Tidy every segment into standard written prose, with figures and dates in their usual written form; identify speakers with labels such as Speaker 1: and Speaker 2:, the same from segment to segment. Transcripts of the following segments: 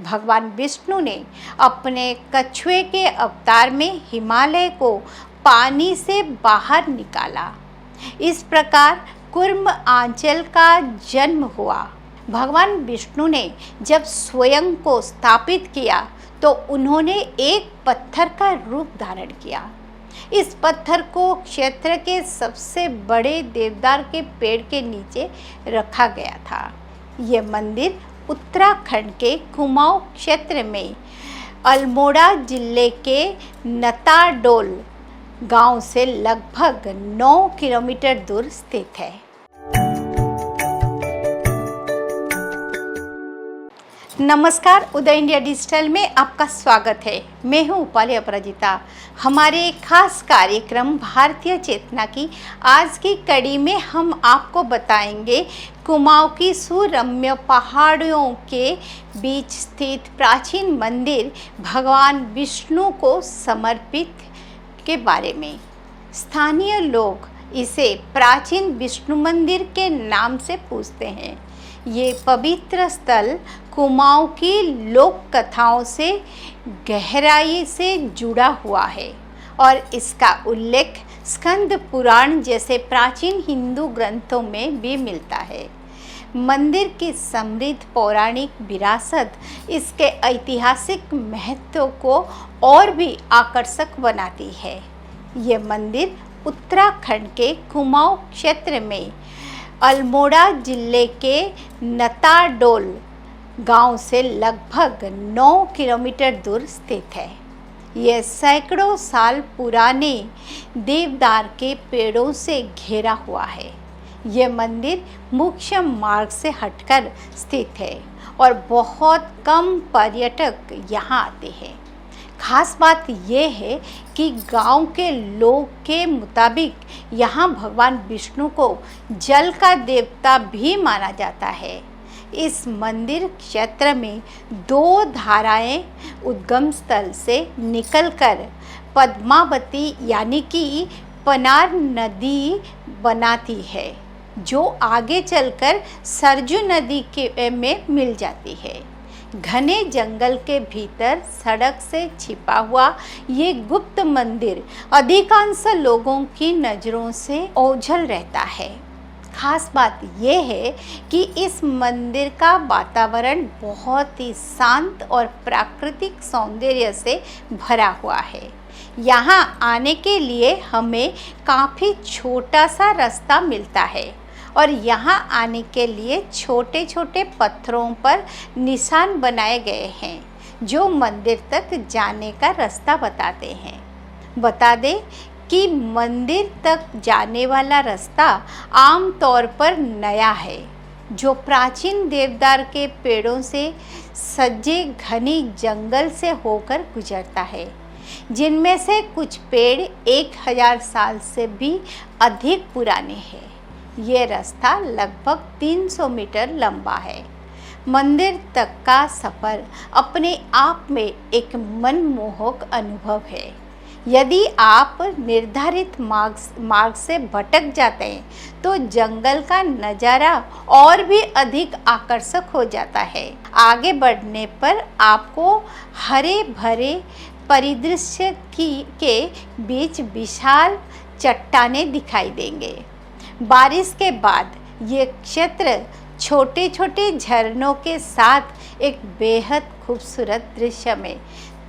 Speaker 1: भगवान विष्णु ने अपने कछुए के अवतार में हिमालय को पानी से बाहर निकाला। इस प्रकार कूर्म आंचल का जन्म हुआ। भगवान विष्णु ने जब स्वयं को स्थापित किया तो उन्होंने एक पत्थर का रूप धारण किया। इस पत्थर को क्षेत्र के सबसे बड़े देवदार के पेड़ के नीचे रखा गया था। ये मंदिर उत्तराखंड के कुमाऊं क्षेत्र में अल्मोड़ा जिले के नताडोल गांव से लगभग 9 किलोमीटर दूर स्थित है। नमस्कार, उदय इंडिया डिजिटल में आपका स्वागत है। मैं हूं उपाली अपराजिता। हमारे खास कार्यक्रम भारतीय चेतना की आज की कड़ी में हम आपको बताएंगे कुमाऊं की सुरम्य पहाड़ियों के बीच स्थित प्राचीन मंदिर भगवान विष्णु को समर्पित के बारे में। स्थानीय लोग इसे प्राचीन विष्णु मंदिर के नाम से पूजते हैं। ये पवित्र स्थल कुमाऊं की लोक कथाओं से गहराई से जुड़ा हुआ है और इसका उल्लेख स्कंद पुराण जैसे प्राचीन हिंदू ग्रंथों में भी मिलता है। मंदिर की समृद्ध पौराणिक विरासत इसके ऐतिहासिक महत्व को और भी आकर्षक बनाती है। ये मंदिर उत्तराखंड के कुमाऊं क्षेत्र में अल्मोड़ा जिले के नताडोल गांव से लगभग 9 किलोमीटर दूर स्थित है। यह सैकड़ों साल पुराने देवदार के पेड़ों से घिरा हुआ है। यह मंदिर मुख्य मार्ग से हटकर स्थित है और बहुत कम पर्यटक यहाँ आते हैं। खास बात यह है कि गांव के लोग के मुताबिक यहाँ भगवान विष्णु को जल का देवता भी माना जाता है। इस मंदिर क्षेत्र में 2 धाराएं उद्गम स्थल से निकलकर पद्मावती यानी कि पनार नदी बनाती है, जो आगे चलकर सरजू नदी के में मिल जाती है। घने जंगल के भीतर सड़क से छिपा हुआ ये गुप्त मंदिर अधिकांश लोगों की नज़रों से ओझल रहता है। खास बात यह है कि इस मंदिर का वातावरण बहुत ही शांत और प्राकृतिक सौंदर्य से भरा हुआ है। यहाँ आने के लिए हमें काफ़ी छोटा सा रास्ता मिलता है और यहाँ आने के लिए छोटे छोटे पत्थरों पर निशान बनाए गए हैं जो मंदिर तक जाने का रास्ता बताते हैं। बता दें कि मंदिर तक जाने वाला रास्ता आम तौर पर नया है, जो प्राचीन देवदार के पेड़ों से सजे घनी जंगल से होकर गुजरता है, जिनमें से कुछ पेड़ 1000 साल से भी अधिक पुराने हैं। ये रास्ता लगभग 300 मीटर लंबा है। मंदिर तक का सफ़र अपने आप में एक मनमोहक अनुभव है। यदि आप निर्धारित मार्ग से भटक जाते हैं तो जंगल का नज़ारा और भी अधिक आकर्षक हो जाता है। आगे बढ़ने पर आपको हरे भरे परिदृश्य के बीच विशाल चट्टानें दिखाई देंगे। बारिश के बाद ये क्षेत्र छोटे छोटे झरनों के साथ एक बेहद खूबसूरत दृश्य में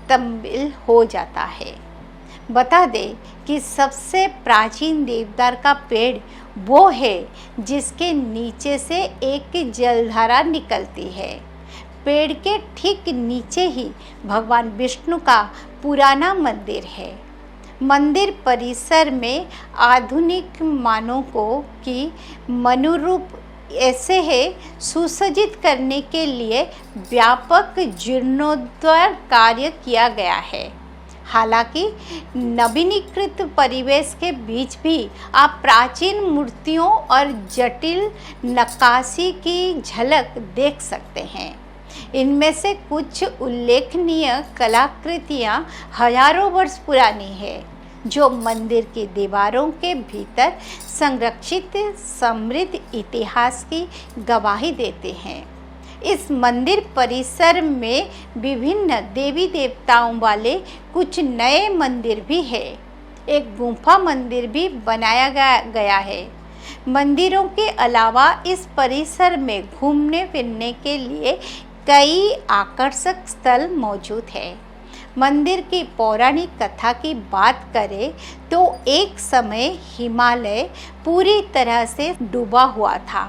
Speaker 1: तब्दील हो जाता है। बता दें कि सबसे प्राचीन देवदार का पेड़ वो है जिसके नीचे से एक जलधारा निकलती है। पेड़ के ठीक नीचे ही भगवान विष्णु का पुराना मंदिर है। मंदिर परिसर में आधुनिक मानकों की मनुरूप ऐसे है सुसज्जित करने के लिए व्यापक जीर्णोद्धार कार्य किया गया है। हालांकि नवीनीकृत परिवेश के बीच भी आप प्राचीन मूर्तियों और जटिल नक्काशी की झलक देख सकते हैं। इनमें से कुछ उल्लेखनीय कलाकृतियाँ हजारों वर्ष पुरानी है, जो मंदिर की दीवारों के भीतर संरक्षित समृद्ध इतिहास की गवाही देते हैं। इस मंदिर परिसर में विभिन्न देवी देवताओं वाले कुछ नए मंदिर भी है। एक गुफा मंदिर भी बनाया गया है। मंदिरों के अलावा इस परिसर में घूमने फिरने के लिए कई आकर्षक स्थल मौजूद है। मंदिर की पौराणिक कथा की बात करें तो एक समय हिमालय पूरी तरह से डूबा हुआ था।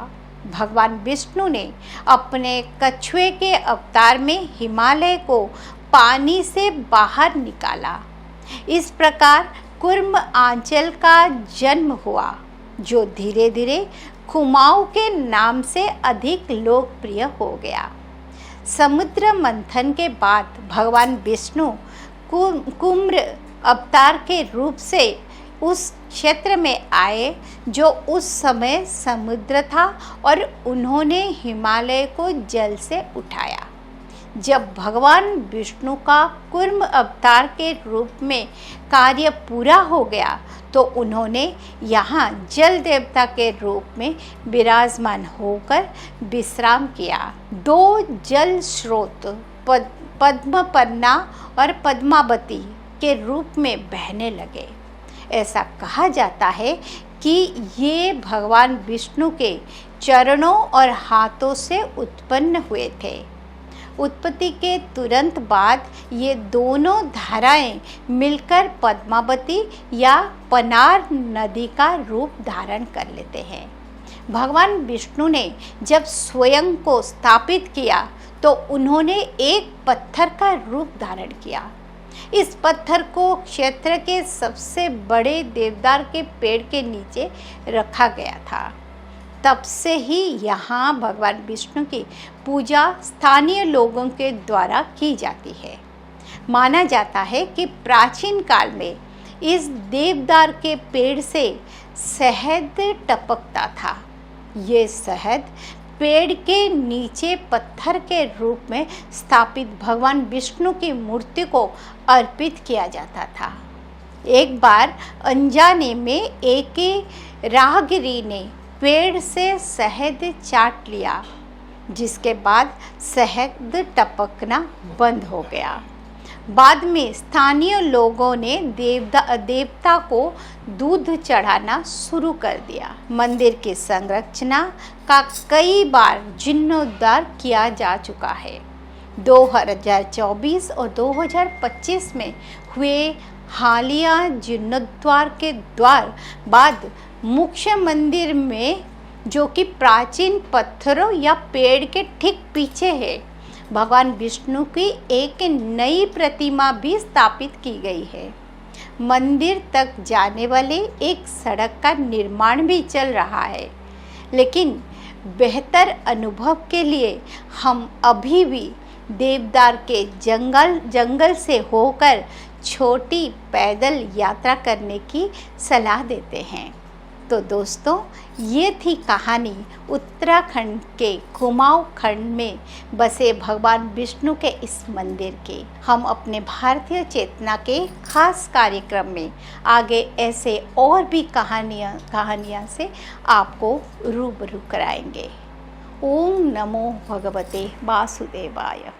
Speaker 1: भगवान विष्णु ने अपने कछुए के अवतार में हिमालय को पानी से बाहर निकाला। इस प्रकार कुर्म आंचल का जन्म हुआ, जो धीरे धीरे कुमाऊं के नाम से अधिक लोकप्रिय हो गया। समुद्र मंथन के बाद भगवान विष्णु कुम्र अवतार के रूप से उस क्षेत्र में आए जो उस समय समुद्र था, और उन्होंने हिमालय को जल से उठाया। जब भगवान विष्णु का कुर्म अवतार के रूप में कार्य पूरा हो गया तो उन्होंने यहाँ जल देवता के रूप में विराजमान होकर विश्राम किया। दो जल स्रोत पद्मपन्ना और पद्मावती के रूप में बहने लगे। ऐसा कहा जाता है कि ये भगवान विष्णु के चरणों और हाथों से उत्पन्न हुए थे। उत्पत्ति के तुरंत बाद ये दोनों धाराएं मिलकर पद्मावती या पनार नदी का रूप धारण कर लेते हैं। भगवान विष्णु ने जब स्वयं को स्थापित किया तो उन्होंने एक पत्थर का रूप धारण किया। इस पत्थर को क्षेत्र के सबसे बड़े देवदार के पेड़ के नीचे रखा गया था। तब से ही यहाँ भगवान विष्णु की पूजा स्थानीय लोगों के द्वारा की जाती है। माना जाता है कि प्राचीन काल में इस देवदार के पेड़ से शहद टपकता था। ये शहद पेड़ के नीचे पत्थर के रूप में स्थापित भगवान विष्णु की मूर्ति को अर्पित किया जाता था। एक बार अनजाने में एक राहगीरी ने पेड़ से शहद चाट लिया, जिसके बाद शहद टपकना बंद हो गया। बाद में स्थानीय लोगों ने देवता को दूध चढ़ाना शुरू कर दिया। मंदिर की संरचना का कई बार जीर्णोद्धार किया जा चुका है। 2024 और 2025 में हुए हालिया जीर्णोद्धार के बाद मुख्य मंदिर में, जो कि प्राचीन पत्थरों या पेड़ के ठीक पीछे है, भगवान विष्णु की एक नई प्रतिमा भी स्थापित की गई है। मंदिर तक जाने वाले एक सड़क का निर्माण भी चल रहा है, लेकिन बेहतर अनुभव के लिए हम अभी भी देवदार के जंगल से होकर छोटी पैदल यात्रा करने की सलाह देते हैं। तो दोस्तों, ये थी कहानी उत्तराखंड के कुमाऊं खंड में बसे भगवान विष्णु के इस मंदिर की। हम अपने भारतीय चेतना के खास कार्यक्रम में आगे ऐसे और भी कहानियाँ से आपको रूबरू कराएंगे। ओम नमो भगवते वासुदेवाय।